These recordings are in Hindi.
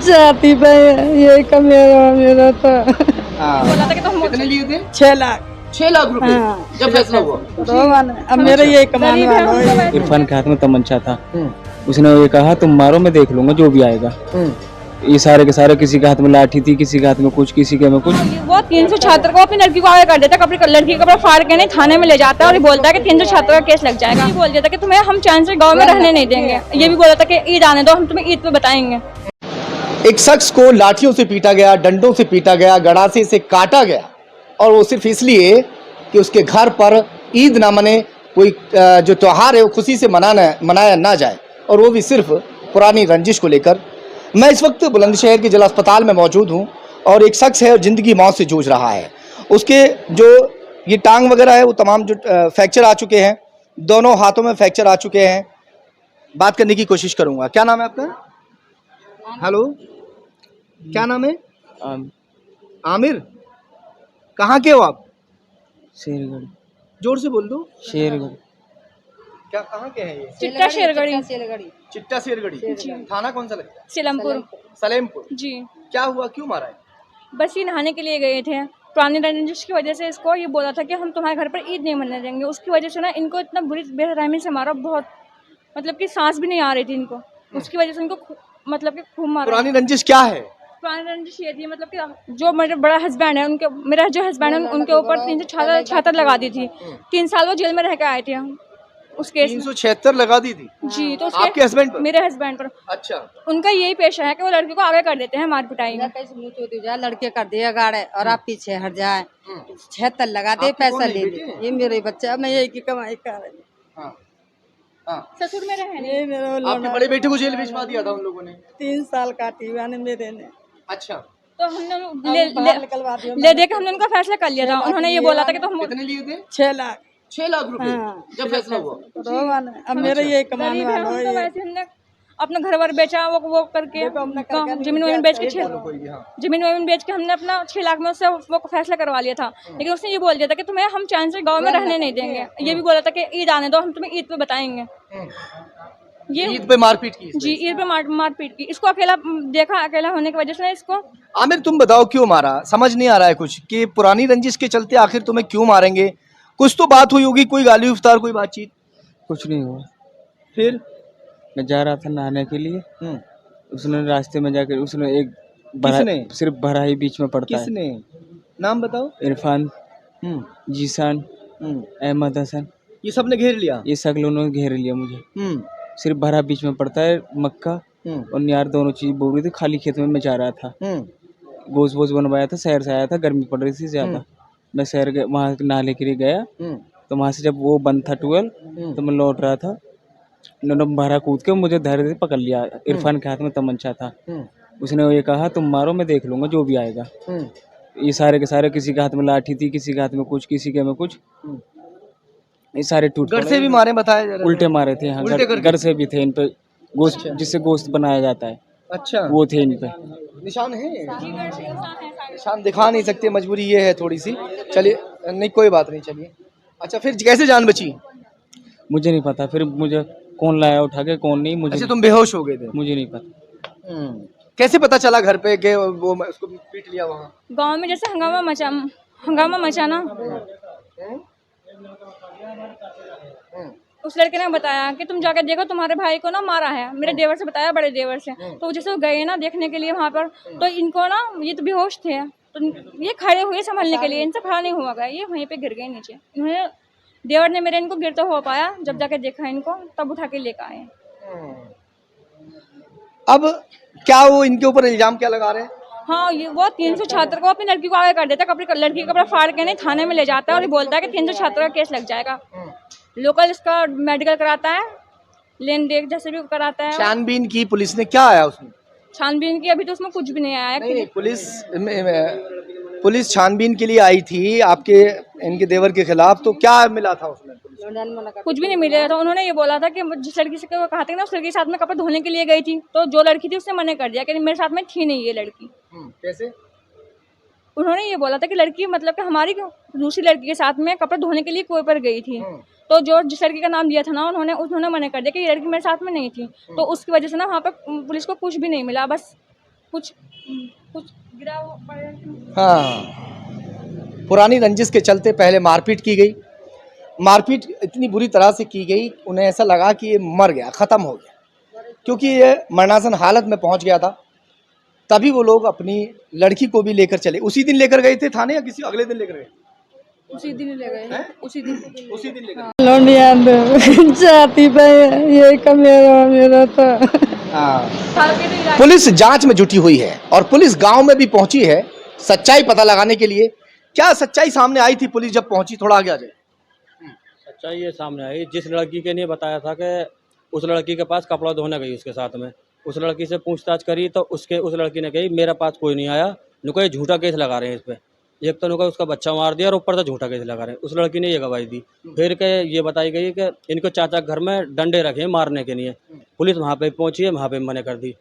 जाती पे ये कमेरा मेरा तो बोला था कि तुम कितने लिए थे? 6 लाख रुपए जब फैसला हुआ तो अब मेरा ये कमाने वाला है। इरफान के हाथ में तमंचा था, उसने ये कहा तुम मारो मैं देख लूंगा जो भी आएगा। ये सारे के सारे किसी के हाथ में लाठी थी, किसी के हाथ में कुछ, किसी के में कुछ। वो 376 को अपनी लड़की को आगे कर देता, अपनी लड़की को फाड़ के नहीं थाने में ले जाता और ये बोलता है कि 376 का केस लग जाएगा। ये बोल देता कि तुम्हें हम चैन से गाँव में रहने नहीं देंगे। ये भी बोला था कि ईद आने दो, हम तुम्हें ईद पे बताएंगे। एक शख्स को लाठियों से पीटा गया, डंडों से पीटा गया, गड़ासे से काटा गया और वो सिर्फ इसलिए कि उसके घर पर ईद ना मने, कोई जो त्यौहार है वो खुशी से मनाया ना जाए, और वो भी सिर्फ पुरानी रंजिश को लेकर। मैं इस वक्त बुलंदशहर के जिला अस्पताल में मौजूद हूँ और एक शख्स है और ज़िंदगी मौत से जूझ रहा है। उसके जो ये टांग वगैरह है वो तमाम जो फ्रैक्चर आ चुके हैं, दोनों हाथों में फ्रैक्चर आ चुके हैं। बात करने की कोशिश करूँगा। क्या नाम है आपका? हेलो, क्या नाम है? आमिर। कहाँ के हो आप? शेरगढ़। जोर से बोल दो। शेरगढ़। क्या, कहाँ के हैं ये? चिट्टा शेरगढ़ी। चिट्टा शेरगढ़ी। थाना कौन सा लगता है? सलेमपुर। सलेमपुर जी। क्या हुआ, क्यों मारा है? बस ये नहाने के लिए गए थे, पुरानी रंजिश की वजह से इसको ये बोला था कि हम तुम्हारे घर पर ईद नहीं मनाने देंगे। उसकी वजह से ना इनको इतना बुरी बेरहमी से मारा, बहुत मतलब कि सांस भी नहीं आ रही थी इनको। उसकी वजह से इनको मतलब कि खूब मारा। पुरानी रंजिश क्या है? पुरानी रंजिश ये थी मतलब कि जो मेरे बड़ा हस्बैंड है उनके, मेरा जो हस्बैंड है उनके ऊपर 376 लगा दी थी। 3 साल वो जेल में रह के आए थे उस केस में। 376 लगा दी थी जी। तो आपके हस्बैंड पर? मेरे हस्बैंड पर। अच्छा। उनका यही पेशा है कि वो लड़की को आगे कर देते हैं मार पिटाई में। लड़के कर दिया गाड़े और आप पीछे हट जाए, 76 लगा दे, पैसा ले ले। ये मेरे बच्चा, मैं यही की कमाई कर रही हूँ। ससुर में रहने। ये मेरा आपके बड़े बेटे को जेल भिजवा दिया था उन लोगों ने? 3 साल काटी हुआ ने मेरे ने। अच्छा। तो हमने ले दे के हमने उनका फैसला कर लिया था। उन्होंने ये बोला था कि तुम कितने लिए थे? 6 लाख रुपए जब फैसला हुआ। तो अब मेरा ये कमाने वाला है। वैसे हमने अपना घर वर बेचा, वो करके जमीन वमीन बेच के जमीन वमीन बेच के हमने अपना 6 लाख में उससे वो फैसला करवा लिया था। लेकिन उसने ये बोल दिया था कि तुम्हें हम चैन से गाँव में रहने नहीं देंगे। ये भी बोला था कि ईद आने दो, हम तुम्हें ईद पे बताएंगे। ये ईद पे मारपीट की? जी, ईद पे मारपीट की। इसको अकेला देखा, अकेला होने की वजह से इसको। आमिर, तुम बताओ क्यों मारा? समझ नहीं आ रहा है कुछ कि पुरानी रंजिश के चलते आखिर तुम्हें क्यों मारेंगे? कुछ तो बात हुई होगी, कोई गाली इफ्तार, कोई बातचीत? कुछ नहीं हुआ। फिर मैं जा रहा था नहाने के लिए, उसने रास्ते में जाकर उसने एक सिर्फ भरा ही बीच में पड़ता है। किसने? नाम बताओ। इरफान, जीसान, अहमद हसन, ये सब ने घेर लिया? ये सब लोगों ने घेर लिया मुझे। सिर्फ भरा बीच में पड़ता है, मक्का और नियार दोनों चीज बोल रही थी। खाली खेत में मैं जा रहा था, गोश्त वोश बनवाया था, शहर से आया था, गर्मी पड़ रही थी ज्यादा। मैं शहर वहाँ नहाने के लिए गया, तो वहाँ से जब वो बंद था 12 तो मैं लौट रहा था, उन्होंने भरा कूद के मुझे धैर्य से पकड़ लिया। इरफान के हाथ में तमंचा था, उसने ये कहा तुम मारो मैं देख लूंगा जो भी आएगा। ये सारे के सारे किसी के हाथ में लाठी थी, किसी के हाथ में कुछ, किसी के में कुछ। ये सारे टूट घर से भी मारे बताए जा रहे? उल्टे मारे थे। हाँ, घर से भी थे। इन पे गोश्त, जिससे गोश्त बनाया जाता है, अच्छा, वो थे इन पे। निशान है? निशान दिखा नहीं सकते, मजबूरी ये है थोड़ी सी। चलिए, नहीं कोई बात नहीं, चलिए। अच्छा, फिर कैसे जान बची? मुझे नहीं पता, फिर मुझे कौन लाया उठा के, कौन नहीं मुझे। अच्छा, तुम बेहोश हो गए थे? मुझे नहीं पता। कैसे पता चला घर पे कि वो उसको पीट लिया? वहाँ गांव में जैसे हंगामा मचाना, उस लड़के ने बताया कि तुम जाकर देखो तुम्हारे भाई को ना मारा है। मेरे देवर से बताया, बड़े देवर से। तो जैसे वो गए ना देखने के लिए वहाँ पर, तो इनको ना ये तो बेहोश थे, तो ये खड़े हुए संभलने के लिए, इनसे खड़ा नहीं हुआ गया, ये वहीं पे गिर गए नीचे। इन्होंने, देवर ने मेरे इनको गिरता हुआ पाया, जब जाके देखा इनको तब उठा के लेकर आए। अब क्या वो इनके ऊपर इल्जाम क्या लगा रहे हैं? हाँ, ये वो 376 को अपनी लड़की को आगे कर देता, अपनी लड़की को फाड़ के नहीं थाने में ले जाता है और ये बोलता है कि 376 का केस लग जाएगा। लोकल इसका मेडिकल कराता है, लेन देन जैसे भी कराता है। छानबीन की पुलिस ने? क्या आया उसमें छानबीन की? अभी तो उसमें कुछ भी नहीं आया। नहीं, पुलिस छानबीन के लिए आई थी आपके इनके देवर के खिलाफ, तो क्या मिला था उसमें? कुछ भी नहीं मिला था। उन्होंने ये बोला था कि जिस लड़की से कहा था ना, उस लड़की के साथ में कपड़े धोने के लिए गई थी, तो जो लड़की थी उसने मना कर दिया कि मेरे साथ में थी नहीं ये लड़की। कैसे? उन्होंने ये बोला था कि लड़की मतलब कि हमारी दूसरी लड़की के साथ में कपड़े धोने के लिए कुएं पर गई थी, तो जो जिस लड़की का नाम लिया था ना उन्होंने मना कर दिया कि ये लड़की मेरे साथ में नहीं थी। तो उसकी वजह से ना वहाँ पर पुलिस को कुछ भी नहीं मिला, बस कुछ गिरा वो पड़े। हाँ, पुरानी रंजिश के चलते पहले मारपीट की गई। मारपीट इतनी बुरी तरह से की गई, उन्हें ऐसा लगा कि ये मर गया, ख़त्म हो गया, क्योंकि ये मरणासन हालत में पहुंच गया था। तभी वो लोग अपनी लड़की को भी लेकर चले। उसी दिन लेकर गए थे थाने या किसी अगले दिन लेकर गए? उसी दिन ले गए, उसी दिन लेकर गए। लौंडिया जाती पे ये मेरा था। हाँ, पुलिस जांच में जुटी हुई है और पुलिस गांव में भी पहुंची है सच्चाई पता लगाने के लिए। क्या सच्चाई सामने आई थी पुलिस जब पहुंची? थोड़ा आगे आ जाए। सच्चाई ये सामने आई, जिस लड़की के ने बताया था कि उस लड़की के पास कपड़ा धोने गई उसके साथ में, उस लड़की से पूछताछ करी तो उस लड़की ने कही मेरे पास कोई नहीं आया, नुको ये झूठा केस लगा रहे हैं इस पे। एक तो नुको उसका बच्चा मार दिया और ऊपर से झूठा केस लगा रहे हैं। उस लड़की ने ये गवाही दी। फिर के ये बताई गई कि इनको चाचा घर में डंडे रखे हैं मारने के लिए। पुलिस वहाँ पे पहुंची है, वहाँ पे मना कर दी,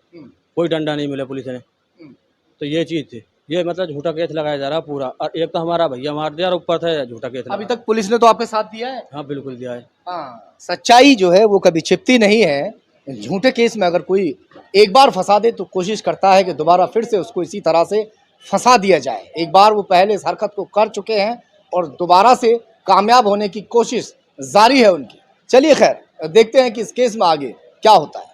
कोई डंडा नहीं मिला पुलिस ने। तो ये चीज़ थी, ये मतलब झूठा केस लगाया जा रहा पूरा। और एक तो हमारा भैया मार दिया और ऊपर से झूठा केस। अभी तक पुलिस ने तो आपके साथ दिया है? हाँ बिल्कुल दिया है। हाँ, सच्चाई जो है वो कभी छिपती नहीं है। झूठे केस में अगर कोई एक बार फंसा दे तो कोशिश करता है कि दोबारा फिर से उसको इसी तरह से फंसा दिया जाए। एक बार वो पहले इस हरकत को कर चुके हैं और दोबारा से कामयाब होने की कोशिश जारी है उनकी। चलिए खैर, देखते हैं कि इस केस में आगे क्या होता है।